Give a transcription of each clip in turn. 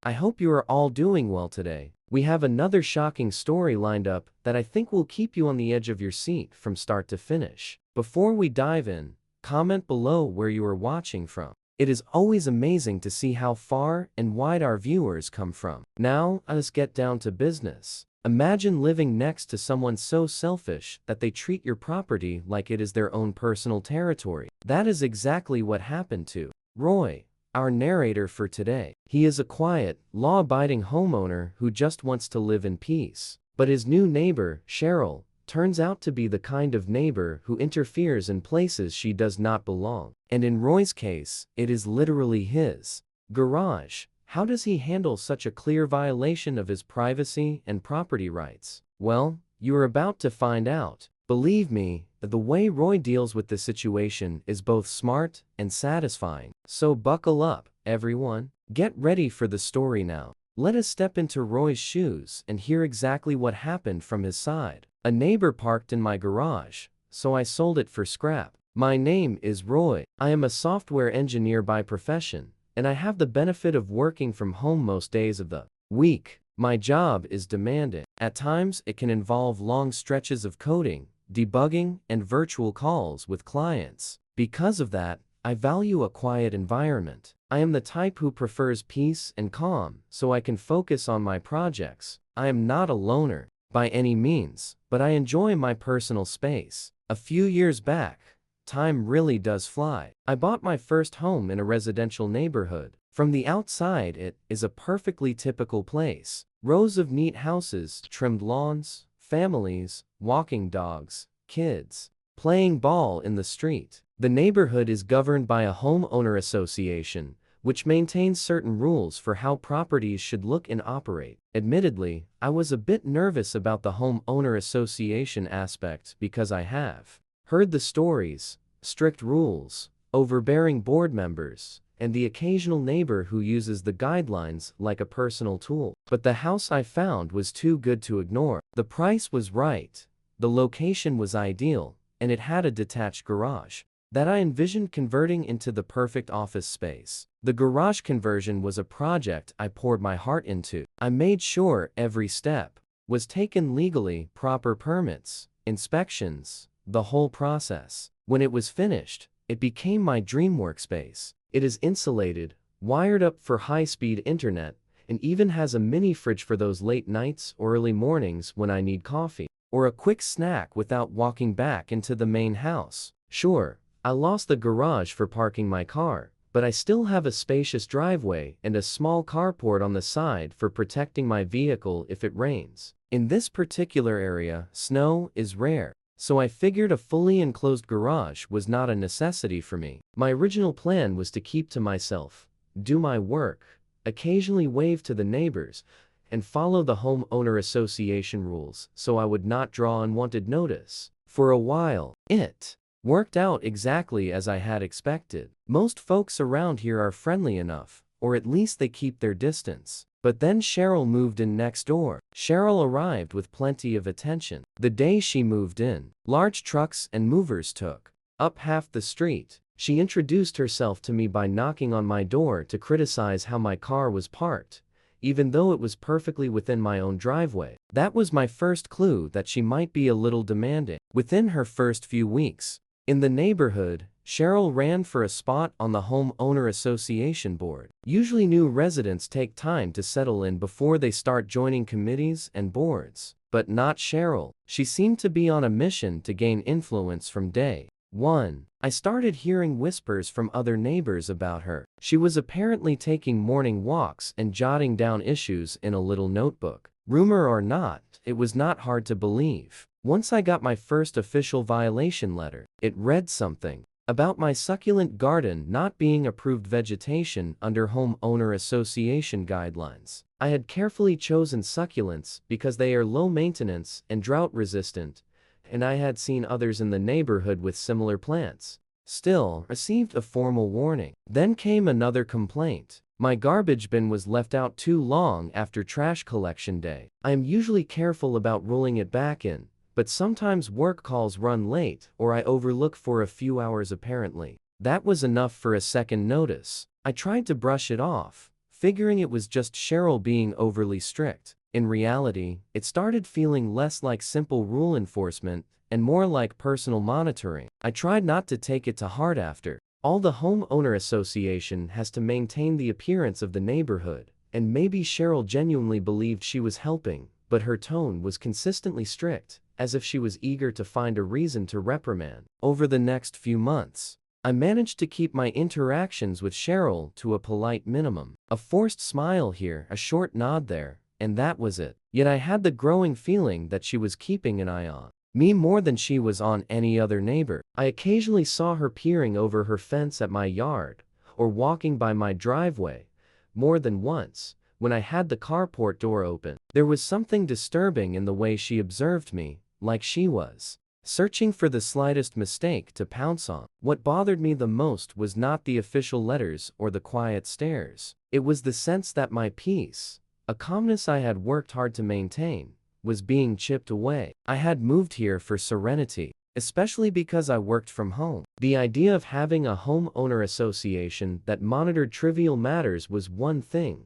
I hope you are all doing well today. We have another shocking story lined up that I think will keep you on the edge of your seat from start to finish. Before we dive in, comment below where you are watching from. It is always amazing to see how far and wide our viewers come from. Now, let's get down to business. Imagine living next to someone so selfish that they treat your property like it is their own personal territory. That is exactly what happened to Roy, our narrator for today. He is a quiet, law-abiding homeowner who just wants to live in peace. But his new neighbor, Cheryl, turns out to be the kind of neighbor who interferes in places she does not belong. And in Roy's case, it is literally his garage. How does he handle such a clear violation of his privacy and property rights? Well, you are about to find out. Believe me, the way Roy deals with the situation is both smart and satisfying. So buckle up, everyone. Get ready for the story now. Let us step into Roy's shoes and hear exactly what happened from his side. A neighbor parked in my garage, so I sold it for scrap. My name is Roy. I am a software engineer by profession, and I have the benefit of working from home most days of the week. My job is demanding. At times, it can involve long stretches of coding, debugging, and virtual calls with clients. Because of that, I value a quiet environment. I am the type who prefers peace and calm, so I can focus on my projects. I am not a loner by any means, but I enjoy my personal space. A few years back, time really does fly. I bought my first home in a residential neighborhood. From the outside, it is a perfectly typical place. Rows of neat houses, trimmed lawns, families, walking dogs, kids playing ball in the street. The neighborhood is governed by a homeowner association, which maintains certain rules for how properties should look and operate. Admittedly, I was a bit nervous about the homeowner association aspect because I have heard the stories, strict rules, overbearing board members, and the occasional neighbor who uses the guidelines like a personal tool. But the house I found was too good to ignore. The price was right, the location was ideal, and it had a detached garage that I envisioned converting into the perfect office space. The garage conversion was a project I poured my heart into. I made sure every step was taken legally, proper permits, inspections, the whole process. When it was finished, it became my dream workspace. It is insulated, wired up for high-speed internet, and even has a mini fridge for those late nights or early mornings when I need coffee or a quick snack without walking back into the main house. Sure, I lost the garage for parking my car, but I still have a spacious driveway and a small carport on the side for protecting my vehicle if it rains. In this particular area, snow is rare, so I figured a fully enclosed garage was not a necessity for me. My original plan was to keep to myself, do my work, occasionally wave to the neighbors, and follow the homeowner association rules so I would not draw unwanted notice. For a while, it worked out exactly as I had expected. Most folks around here are friendly enough, or at least they keep their distance. But then Cheryl moved in next door. Cheryl arrived with plenty of attention. The day she moved in, large trucks and movers took up half the street. She introduced herself to me by knocking on my door to criticize how my car was parked, even though it was perfectly within my own driveway. That was my first clue that she might be a little demanding. Within her first few weeks in the neighborhood, Cheryl ran for a spot on the homeowner association board. Usually new residents take time to settle in before they start joining committees and boards. But not Cheryl. She seemed to be on a mission to gain influence from day one. I started hearing whispers from other neighbors about her. She was apparently taking morning walks and jotting down issues in a little notebook. Rumor or not, it was not hard to believe. Once I got my first official violation letter, it read something about my succulent garden not being approved vegetation under homeowner association guidelines. I had carefully chosen succulents because they are low maintenance and drought resistant, and I had seen others in the neighborhood with similar plants. Still, received a formal warning. Then came another complaint. My garbage bin was left out too long after trash collection day. I am usually careful about rolling it back in, but sometimes work calls run late or I overlook for a few hours apparently. That was enough for a second notice. I tried to brush it off, figuring it was just Cheryl being overly strict. In reality, it started feeling less like simple rule enforcement and more like personal monitoring. I tried not to take it to heart after all. The homeowner association has to maintain the appearance of the neighborhood, and maybe Cheryl genuinely believed she was helping, but her tone was consistently strict, as if she was eager to find a reason to reprimand. Over the next few months, I managed to keep my interactions with Cheryl to a polite minimum. A forced smile here, a short nod there, and that was it. Yet I had the growing feeling that she was keeping an eye on me more than she was on any other neighbor. I occasionally saw her peering over her fence at my yard, or walking by my driveway. More than once, when I had the carport door open, there was something disturbing in the way she observed me, like she was searching for the slightest mistake to pounce on. What bothered me the most was not the official letters or the quiet stares. It was the sense that my peace, a calmness I had worked hard to maintain, was being chipped away. I had moved here for serenity, especially because I worked from home. The idea of having a homeowner association that monitored trivial matters was one thing,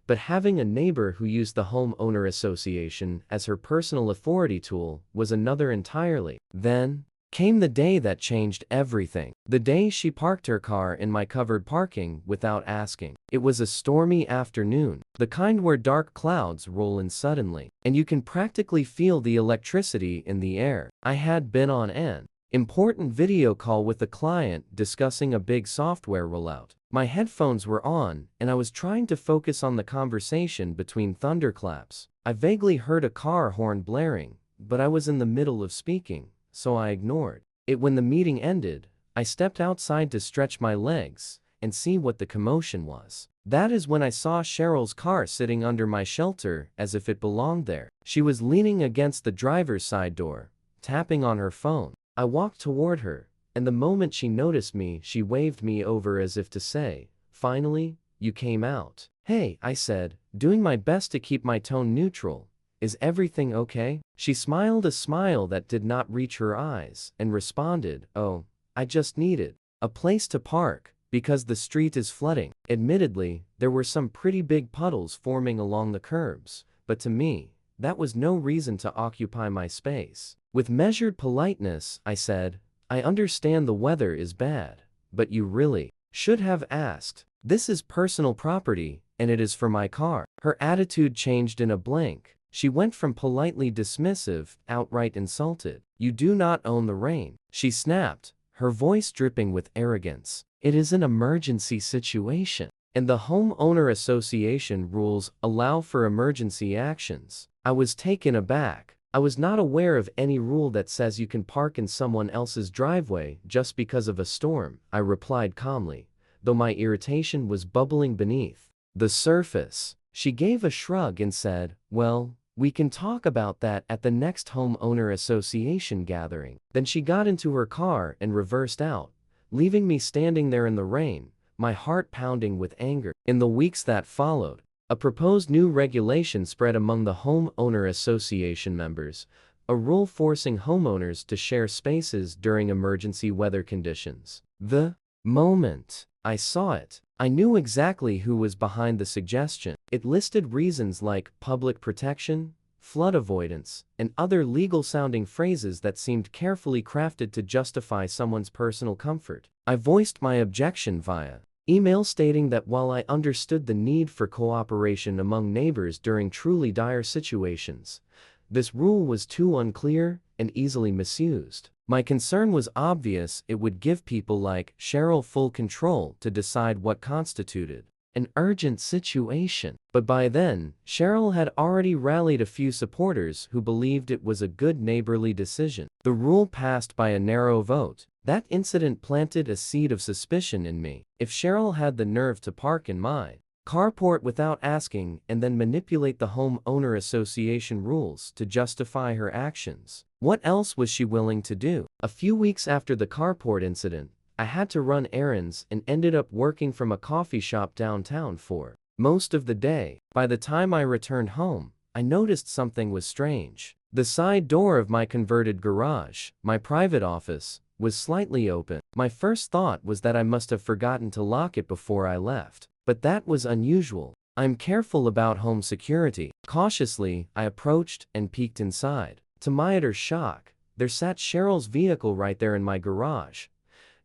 but having a neighbor who used the homeowner association as her personal authority tool was another entirely. Then came the day that changed everything. The day she parked her car in my covered parking without asking. It was a stormy afternoon, the kind where dark clouds roll in suddenly, and you can practically feel the electricity in the air. I had been on an important video call with a client discussing a big software rollout. My headphones were on, and I was trying to focus on the conversation between thunderclaps. I vaguely heard a car horn blaring, but I was in the middle of speaking, so I ignored it. When the meeting ended, I stepped outside to stretch my legs and see what the commotion was. That is when I saw Cheryl's car sitting under my shelter as if it belonged there. She was leaning against the driver's side door, tapping on her phone. I walked toward her, and the moment she noticed me, she waved me over as if to say, "Finally, you came out." "Hey," I said, doing my best to keep my tone neutral. "Is everything okay?" She smiled a smile that did not reach her eyes and responded, "Oh, I just needed a place to park because the street is flooding." Admittedly, there were some pretty big puddles forming along the curbs, but to me, that was no reason to occupy my space. With measured politeness, I said, "I understand the weather is bad, but you really should have asked. This is personal property, and it is for my car." Her attitude changed in a blink. She went from politely dismissive, outright insulted. "You do not own the rain," she snapped, her voice dripping with arrogance. "It is an emergency situation, and the homeowner association rules allow for emergency actions." I was taken aback. I was not aware of any rule that says you can park in someone else's driveway just because of a storm, I replied calmly, though my irritation was bubbling beneath the surface. She gave a shrug and said, "Well, we can talk about that at the next homeowner association gathering." Then she got into her car and reversed out, leaving me standing there in the rain, my heart pounding with anger. In the weeks that followed, a proposed new regulation spread among the homeowner association members, a rule forcing homeowners to share spaces during emergency weather conditions. The moment I saw it, I knew exactly who was behind the suggestion. It listed reasons like public protection, flood avoidance, and other legal-sounding phrases that seemed carefully crafted to justify someone's personal comfort. I voiced my objection via email, stating that while I understood the need for cooperation among neighbors during truly dire situations, this rule was too unclear and easily misused. My concern was obvious: it would give people like Cheryl full control to decide what constituted an urgent situation. But by then, Cheryl had already rallied a few supporters who believed it was a good neighborly decision. The rule passed by a narrow vote. That incident planted a seed of suspicion in me. If Cheryl had the nerve to park in my carport without asking and then manipulate the homeowner association rules to justify her actions, what else was she willing to do? A few weeks after the carport incident, I had to run errands and ended up working from a coffee shop downtown for most of the day. By the time I returned home, I noticed something was strange. The side door of my converted garage, my private office, was slightly open. My first thought was that I must have forgotten to lock it before I left. But that was unusual. I'm careful about home security. Cautiously, I approached and peeked inside. To my utter shock, there sat Cheryl's vehicle right there in my garage,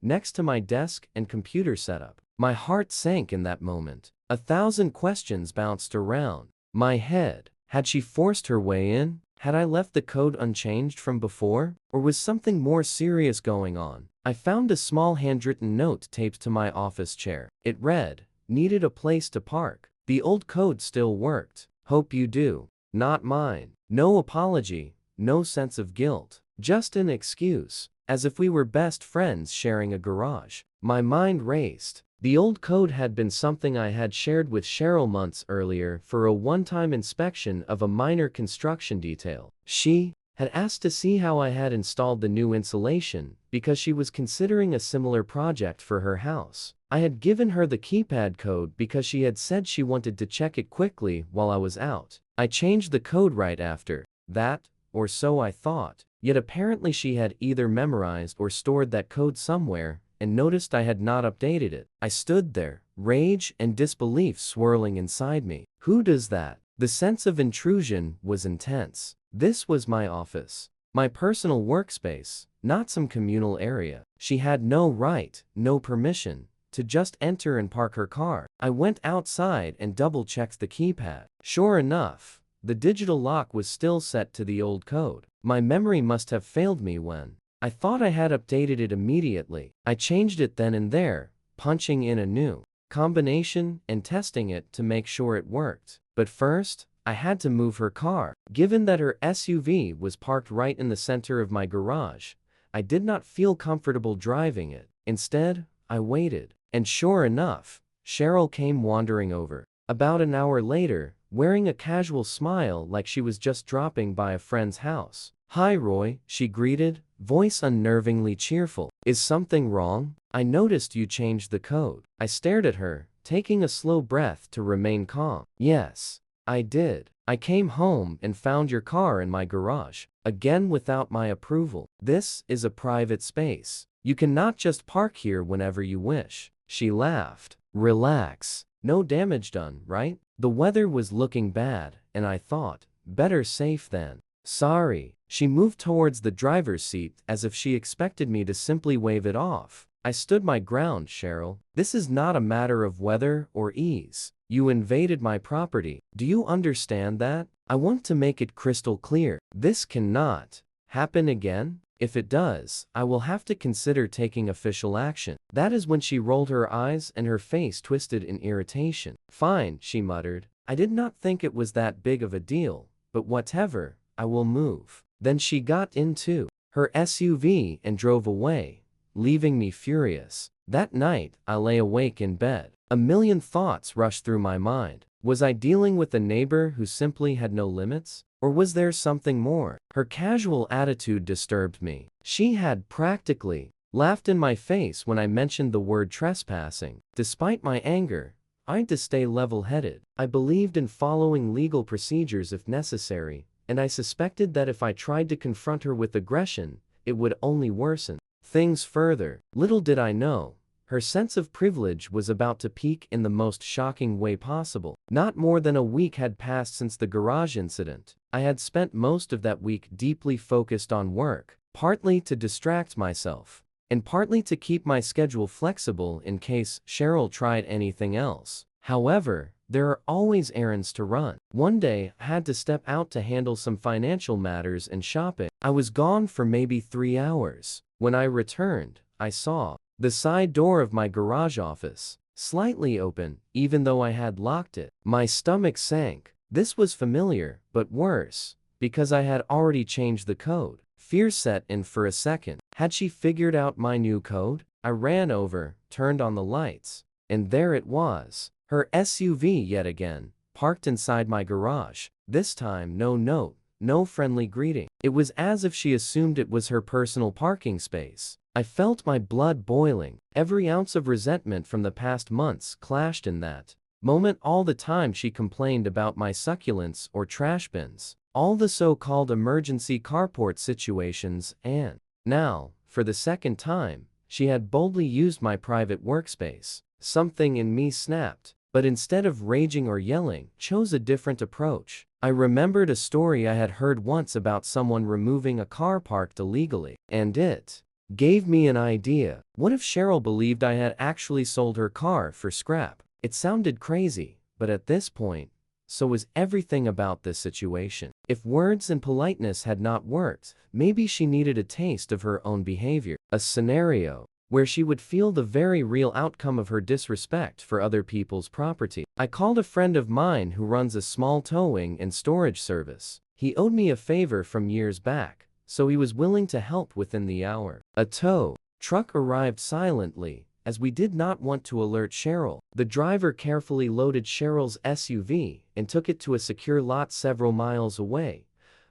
next to my desk and computer setup. My heart sank in that moment. 1,000 questions bounced around my head. Had she forced her way in? Had I left the code unchanged from before? Or was something more serious going on? I found a small handwritten note taped to my office chair. It read, "Needed a place to park. The old code still worked. Hope you do." Not mine. No apology, no sense of guilt. Just an excuse. As if we were best friends sharing a garage. My mind raced. The old code had been something I had shared with Cheryl months earlier for a one-time inspection of a minor construction detail. She had asked to see how I had installed the new insulation because she was considering a similar project for her house. I had given her the keypad code because she had said she wanted to check it quickly while I was out. I changed the code right after that, or so I thought. Yet apparently she had either memorized or stored that code somewhere and noticed I had not updated it. I stood there, rage and disbelief swirling inside me. Who does that? The sense of intrusion was intense. This was my office. My personal workspace, not some communal area. She had no right, no permission, to just enter and park her car. I went outside and double-checked the keypad. Sure enough, the digital lock was still set to the old code. My memory must have failed me when I thought I had updated it immediately. I changed it then and there, punching in a new combination and testing it to make sure it worked. But first, I had to move her car. Given that her SUV was parked right in the center of my garage, I did not feel comfortable driving it. Instead, I waited. And sure enough, Cheryl came wandering over. About an hour later, wearing a casual smile like she was just dropping by a friend's house. "Hi Roy," she greeted, voice unnervingly cheerful. "Is something wrong? I noticed you changed the code." I stared at her, taking a slow breath to remain calm. "Yes, I did. I came home and found your car in my garage, again without my approval. This is a private space. You cannot just park here whenever you wish." She laughed. "Relax. No damage done, right?" The weather was looking bad, and I thought, better safe than sorry. She moved towards the driver's seat as if she expected me to simply wave it off. I stood my ground, "Cheryl. This is not a matter of weather or ease. You invaded my property. Do you understand that? I want to make it crystal clear. This cannot happen again. If it does, I will have to consider taking official action." That is when she rolled her eyes and her face twisted in irritation. "Fine," she muttered. "I did not think it was that big of a deal, but whatever, I will move." Then she got into her SUV and drove away, leaving me furious. That night, I lay awake in bed. A million thoughts rushed through my mind. Was I dealing with a neighbor who simply had no limits? Or was there something more? Her casual attitude disturbed me. She had practically laughed in my face when I mentioned the word trespassing. Despite my anger, I had to stay level-headed. I believed in following legal procedures if necessary, and I suspected that if I tried to confront her with aggression, it would only worsen things further. Little did I know, her sense of privilege was about to peak in the most shocking way possible. Not more than a week had passed since the garage incident. I had spent most of that week deeply focused on work, partly to distract myself, and partly to keep my schedule flexible in case Cheryl tried anything else. However, there are always errands to run. One day, I had to step out to handle some financial matters and shopping. I was gone for maybe 3 hours. When I returned, I saw the side door of my garage office slightly open, even though I had locked it. My stomach sank. This was familiar, but worse, because I had already changed the code. Fear set in for a second. Had she figured out my new code? I ran over, turned on the lights, and there it was. Her SUV yet again, parked inside my garage. This time no note, no friendly greeting. It was as if she assumed it was her personal parking space. I felt my blood boiling. Every ounce of resentment from the past months clashed in that moment. All the time she complained about my succulents or trash bins, all the so-called emergency carport situations, and now, for the second time, she had boldly used my private workspace. Something in me snapped. but instead of raging or yelling, chose a different approach. I remembered a story I had heard once about someone removing a car parked illegally, and it gave me an idea. What if Cheryl believed I had actually sold her car for scrap? It sounded crazy, but at this point, so was everything about this situation. If words and politeness had not worked, maybe she needed a taste of her own behavior. A scenario where she would feel the very real outcome of her disrespect for other people's property. I called a friend of mine who runs a small towing and storage service. He owed me a favor from years back, so he was willing to help within the hour. A tow truck arrived silently, as we did not want to alert Cheryl. The driver carefully loaded Cheryl's SUV and took it to a secure lot several miles away,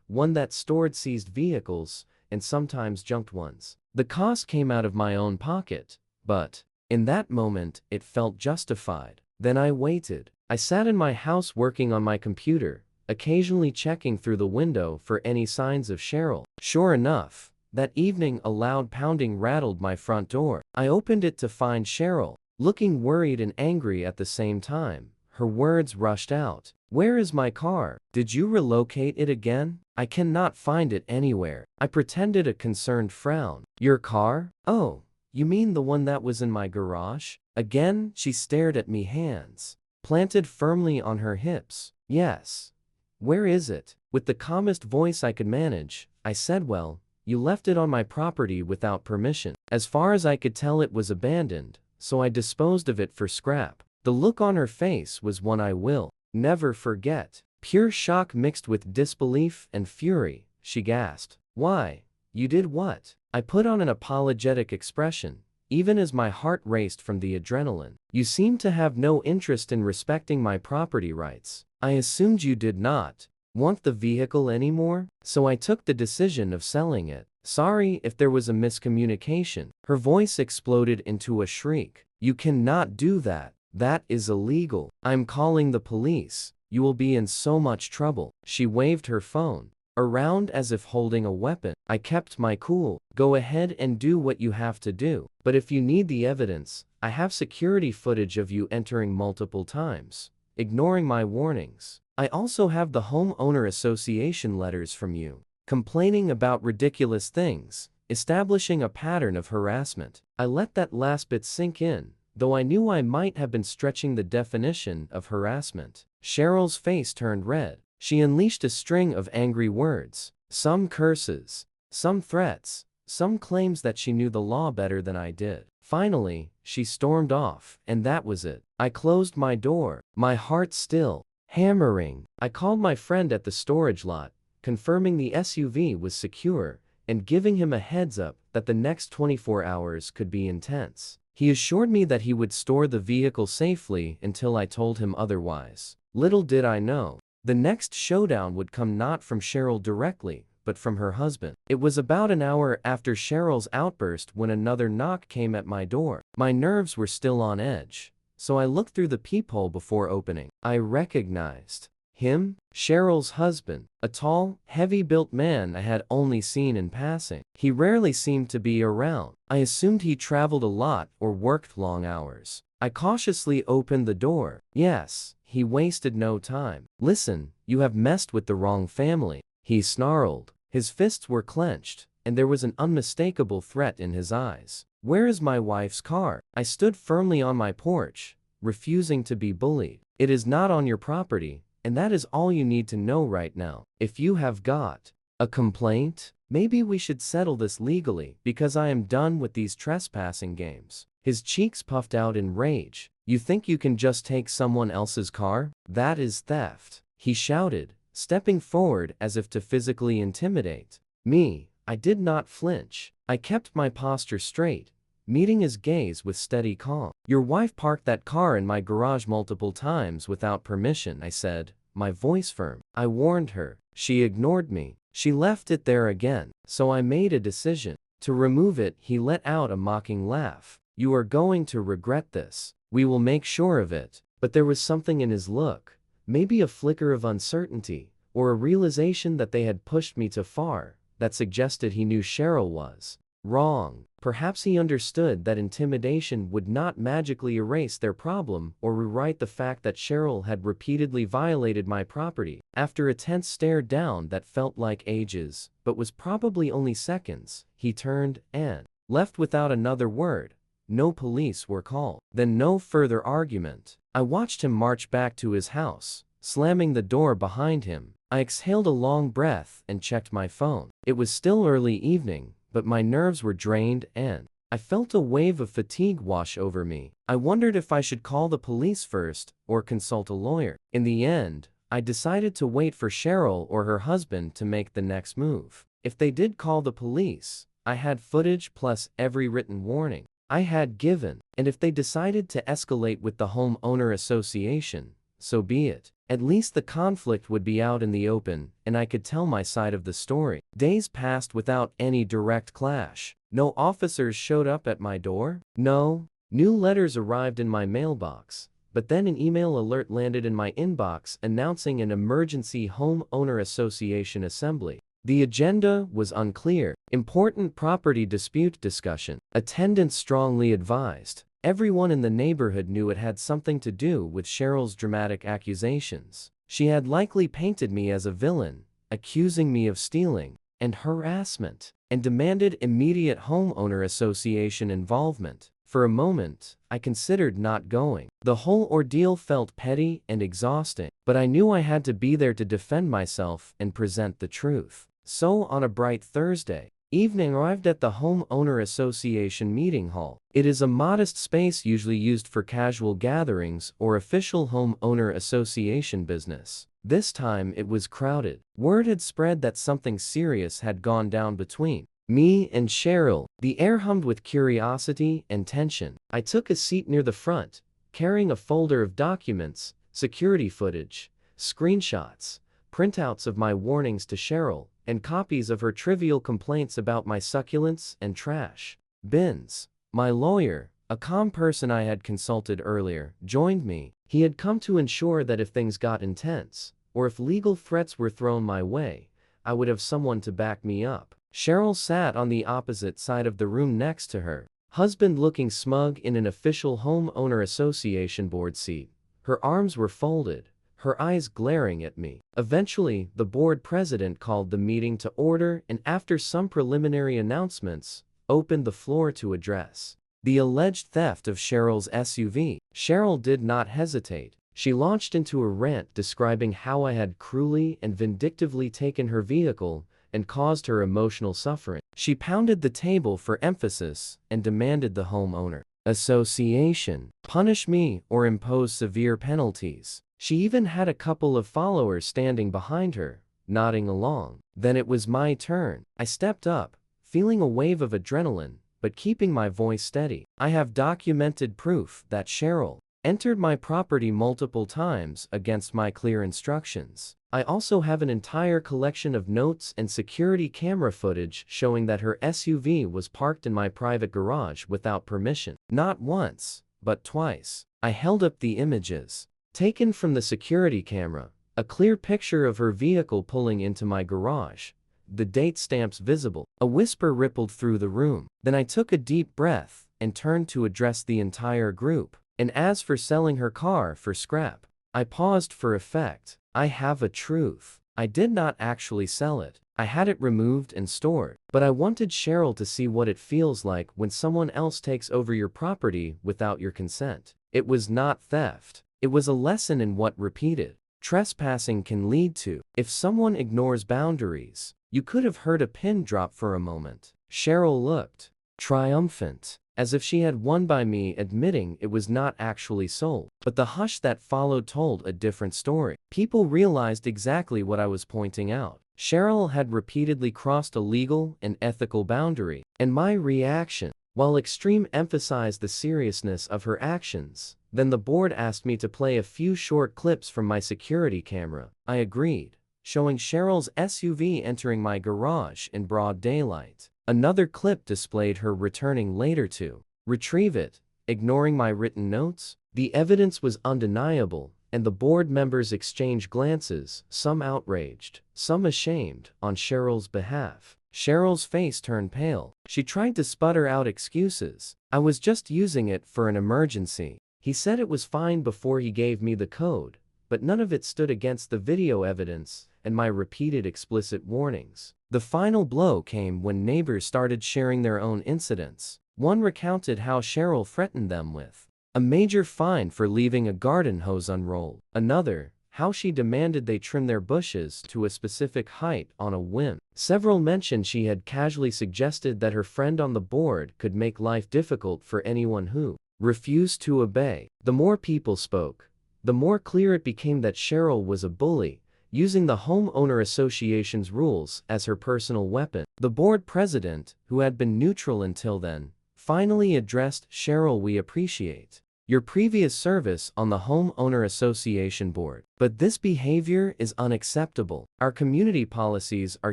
one that stored seized vehicles and sometimes junked ones. The cost came out of my own pocket, but in that moment, it felt justified. Then I waited. I sat in my house working on my computer, occasionally checking through the window for any signs of Cheryl. Sure enough, that evening a loud pounding rattled my front door. I opened it to find Cheryl, looking worried and angry at the same time. Her words rushed out. "Where is my car? Did you relocate it again? I cannot find it anywhere." I pretended a concerned frown. "Your car? Oh, you mean the one that was in my garage?" Again, she stared at me, hands planted firmly on her hips. "Yes. Where is it?" With the calmest voice I could manage, I said, "Well, you left it on my property without permission. As far as I could tell, it was abandoned, so I disposed of it for scrap." The look on her face was one I will never forget. Pure shock mixed with disbelief and fury. She gasped, "Why? You did what?" I put on an apologetic expression, even as my heart raced from the adrenaline. "You seem to have no interest in respecting my property rights. I assumed you did not want the vehicle anymore, so I took the decision of selling it. Sorry if there was a miscommunication." Her voice exploded into a shriek. "You cannot do that. That is illegal. I'm calling the police. You will be in so much trouble." She waved her phone around as if holding a weapon. I kept my cool. "Go ahead and do what you have to do. But if you need the evidence, I have security footage of you entering multiple times, ignoring my warnings. I also have the homeowner association letters from you, complaining about ridiculous things, establishing a pattern of harassment." I let that last bit sink in, though I knew I might have been stretching the definition of harassment. Cheryl's face turned red. She unleashed a string of angry words, some curses, some threats, some claims that she knew the law better than I did. Finally, she stormed off, and that was it. I closed my door, my heart still hammering. I called my friend at the storage lot, confirming the SUV was secure, and giving him a heads up that the next 24 hours could be intense. He assured me that he would store the vehicle safely until I told him otherwise. Little did I know, the next showdown would come not from Cheryl directly, but from her husband. It was about an hour after Cheryl's outburst when another knock came at my door. My nerves were still on edge, so I looked through the peephole before opening. I recognized him, Cheryl's husband, a tall, heavy-built man I had only seen in passing. He rarely seemed to be around. I assumed he traveled a lot or worked long hours. I cautiously opened the door. Yes, he wasted no time. "Listen, you have messed with the wrong family," he snarled. His fists were clenched, and there was an unmistakable threat in his eyes. "Where is my wife's car?" I stood firmly on my porch, refusing to be bullied. "It is not on your property, and that is all you need to know right now. If you have got a complaint, maybe we should settle this legally, because I am done with these trespassing games." His cheeks puffed out in rage. "You think you can just take someone else's car? That is theft," he shouted, stepping forward as if to physically intimidate me. I did not flinch. I kept my posture straight, meeting his gaze with steady calm. "Your wife parked that car in my garage multiple times without permission," I said, my voice firm. "I warned her. She ignored me. She left it there again. So I made a decision to remove it." He let out a mocking laugh. "You are going to regret this. We will make sure of it." But there was something in his look, maybe a flicker of uncertainty, or a realization that they had pushed me too far, that suggested he knew Cheryl was wrong. Perhaps he understood that intimidation would not magically erase their problem or rewrite the fact that Cheryl had repeatedly violated my property. After a tense stare down that felt like ages, but was probably only seconds, he turned and left without another word. No police were called. Then no further argument. I watched him march back to his house, slamming the door behind him. I exhaled a long breath and checked my phone. It was still early evening, but my nerves were drained and I felt a wave of fatigue wash over me. I wondered if I should call the police first or consult a lawyer. In the end, I decided to wait for Cheryl or her husband to make the next move. If they did call the police, I had footage plus every written warning I had given, and if they decided to escalate with the homeowner association, so be it. At least the conflict would be out in the open, and I could tell my side of the story. Days passed without any direct clash. No officers showed up at my door. No new letters arrived in my mailbox. But then an email alert landed in my inbox announcing an emergency homeowner association assembly. The agenda was unclear. Important property dispute discussion. Attendance strongly advised. Everyone in the neighborhood knew it had something to do with Cheryl's dramatic accusations. She had likely painted me as a villain, accusing me of stealing and harassment, and demanded immediate homeowner association involvement. For a moment, I considered not going. The whole ordeal felt petty and exhausting, but I knew I had to be there to defend myself and present the truth. So on a bright Thursday evening arrived at the homeowner association meeting hall. It is a modest space usually used for casual gatherings or official homeowner association business. This time it was crowded. Word had spread that something serious had gone down between me and Cheryl. The air hummed with curiosity and tension. I took a seat near the front, carrying a folder of documents, security footage, screenshots, printouts of my warnings to Cheryl, and copies of her trivial complaints about my succulents and trash bins. My lawyer, a calm person I had consulted earlier, joined me. He had come to ensure that if things got intense, or if legal threats were thrown my way, I would have someone to back me up. Cheryl sat on the opposite side of the room next to her husband, looking smug in an official homeowner association board seat. Her arms were folded, her eyes glaring at me. Eventually, the board president called the meeting to order and after some preliminary announcements, opened the floor to address the alleged theft of Cheryl's SUV. Cheryl did not hesitate. She launched into a rant describing how I had cruelly and vindictively taken her vehicle and caused her emotional suffering. She pounded the table for emphasis and demanded the homeowner association punish me or impose severe penalties. She even had a couple of followers standing behind her, nodding along. Then it was my turn. I stepped up, feeling a wave of adrenaline, but keeping my voice steady. I have documented proof that Cheryl entered my property multiple times against my clear instructions. I also have an entire collection of notes and security camera footage showing that her SUV was parked in my private garage without permission. Not once, but twice. I held up the images taken from the security camera, a clear picture of her vehicle pulling into my garage, the date stamps visible. A whisper rippled through the room. Then I took a deep breath and turned to address the entire group. And as for selling her car for scrap, I paused for effect. I have a truth. I did not actually sell it. I had it removed and stored. But I wanted Cheryl to see what it feels like when someone else takes over your property without your consent. It was not theft. It was a lesson in what repeated trespassing can lead to. If someone ignores boundaries, you could have heard a pin drop for a moment. Cheryl looked triumphant, as if she had won by me admitting it was not actually sold. But the hush that followed told a different story. People realized exactly what I was pointing out. Cheryl had repeatedly crossed a legal and ethical boundary, and my reaction, while extreme, emphasized the seriousness of her actions. Then the board asked me to play a few short clips from my security camera. I agreed, showing Cheryl's SUV entering my garage in broad daylight. Another clip displayed her returning later to retrieve it, ignoring my written notes. The evidence was undeniable, and the board members exchanged glances, some outraged, some ashamed, on Cheryl's behalf. Cheryl's face turned pale. She tried to sputter out excuses. "I was just using it for an emergency." He said it was fine before he gave me the code, but none of it stood against the video evidence and my repeated explicit warnings. The final blow came when neighbors started sharing their own incidents. One recounted how Cheryl threatened them with a major fine for leaving a garden hose unrolled. Another, how she demanded they trim their bushes to a specific height on a whim. Several mentioned she had casually suggested that her friend on the board could make life difficult for anyone who refused to obey. The more people spoke, the more clear it became that Cheryl was a bully, using the homeowner association's rules as her personal weapon. The board president, who had been neutral until then, finally addressed Cheryl. "We appreciate your previous service on the homeowner association board, but this behavior is unacceptable. Our community policies are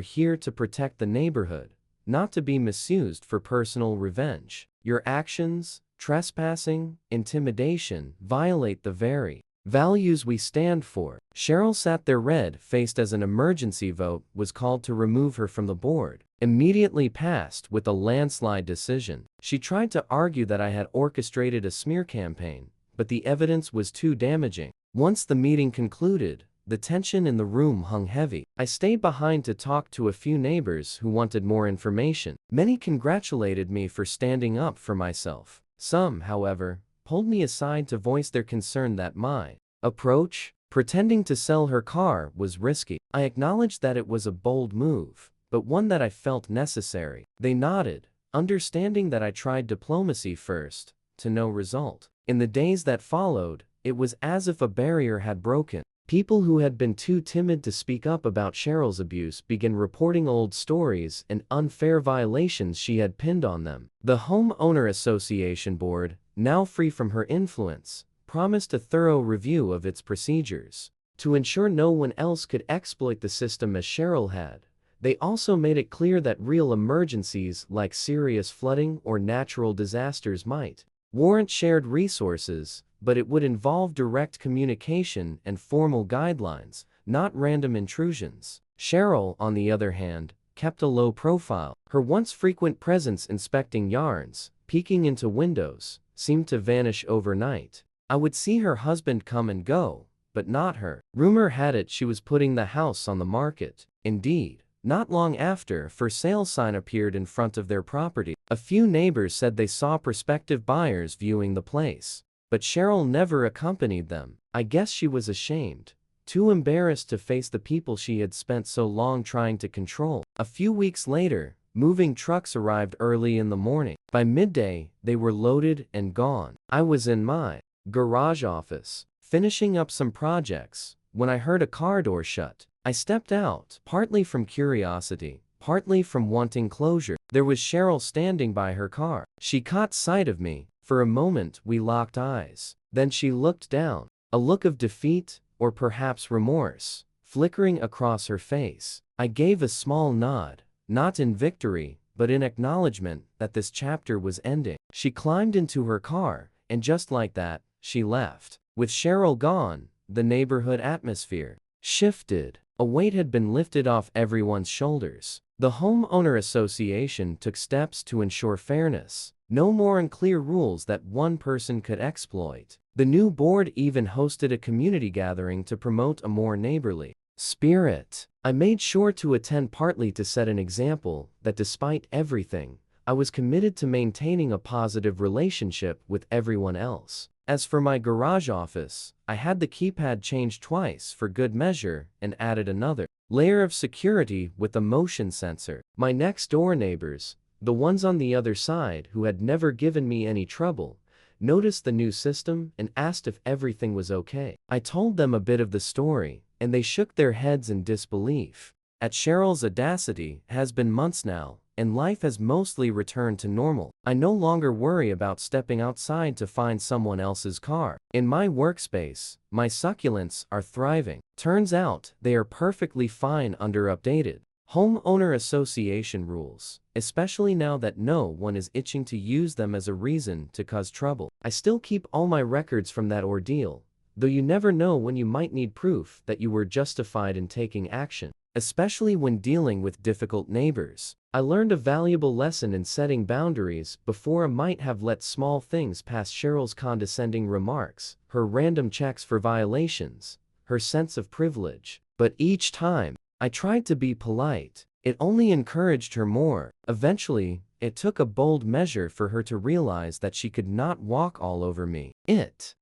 here to protect the neighborhood, not to be misused for personal revenge. Your actions, trespassing, intimidation, violate the very values we stand for." Cheryl sat there red-faced as an emergency vote was called to remove her from the board. Immediately passed with a landslide decision. She tried to argue that I had orchestrated a smear campaign, but the evidence was too damaging. Once the meeting concluded, the tension in the room hung heavy. I stayed behind to talk to a few neighbors who wanted more information. Many congratulated me for standing up for myself. Some, however, pulled me aside to voice their concern that my approach, pretending to sell her car, was risky. I acknowledged that it was a bold move, but one that I felt necessary. They nodded, understanding that I tried diplomacy first, to no result. In the days that followed, it was as if a barrier had broken. People who had been too timid to speak up about Cheryl's abuse began reporting old stories and unfair violations she had pinned on them. The homeowner association board, now free from her influence, promised a thorough review of its procedures to ensure no one else could exploit the system as Cheryl had. They also made it clear that real emergencies like serious flooding or natural disasters might warrant shared resources, but it would involve direct communication and formal guidelines, not random intrusions. Cheryl, on the other hand, kept a low profile. Her once frequent presence inspecting yards, peeking into windows, seemed to vanish overnight. I would see her husband come and go, but not her. Rumor had it she was putting the house on the market. Indeed, not long after, a for sale sign appeared in front of their property. A few neighbors said they saw prospective buyers viewing the place, but Cheryl never accompanied them. I guess she was ashamed, too embarrassed to face the people she had spent so long trying to control. A few weeks later, moving trucks arrived early in the morning. By midday, they were loaded and gone. I was in my garage office, finishing up some projects, when I heard a car door shut. I stepped out, partly from curiosity, partly from wanting closure. There was Cheryl standing by her car. She caught sight of me. For a moment we locked eyes. Then she looked down, a look of defeat, or perhaps remorse, flickering across her face. I gave a small nod, not in victory, but in acknowledgement that this chapter was ending. She climbed into her car, and just like that, she left. With Cheryl gone, the neighborhood atmosphere shifted. A weight had been lifted off everyone's shoulders. The homeowner association took steps to ensure fairness. No more unclear rules that one person could exploit. The new board even hosted a community gathering to promote a more neighborly spirit. I made sure to attend partly to set an example that despite everything, I was committed to maintaining a positive relationship with everyone else. As for my garage office, I had the keypad changed twice for good measure and added another layer of security with a motion sensor. My next door neighbors, the ones on the other side who had never given me any trouble, noticed the new system and asked if everything was okay. I told them a bit of the story, and they shook their heads in disbelief. At Cheryl's audacity, it has been months now, and life has mostly returned to normal. I no longer worry about stepping outside to find someone else's car. In my workspace, my succulents are thriving. Turns out, they are perfectly fine under updated homeowner association rules, especially now that no one is itching to use them as a reason to cause trouble. I still keep all my records from that ordeal, though you never know when you might need proof that you were justified in taking action, especially when dealing with difficult neighbors. I learned a valuable lesson in setting boundaries. Before I might have let small things pass: Cheryl's condescending remarks, her random checks for violations, her sense of privilege. But each time I tried to be polite, it only encouraged her more. Eventually, it took a bold measure for her to realize that she could not walk all over me. It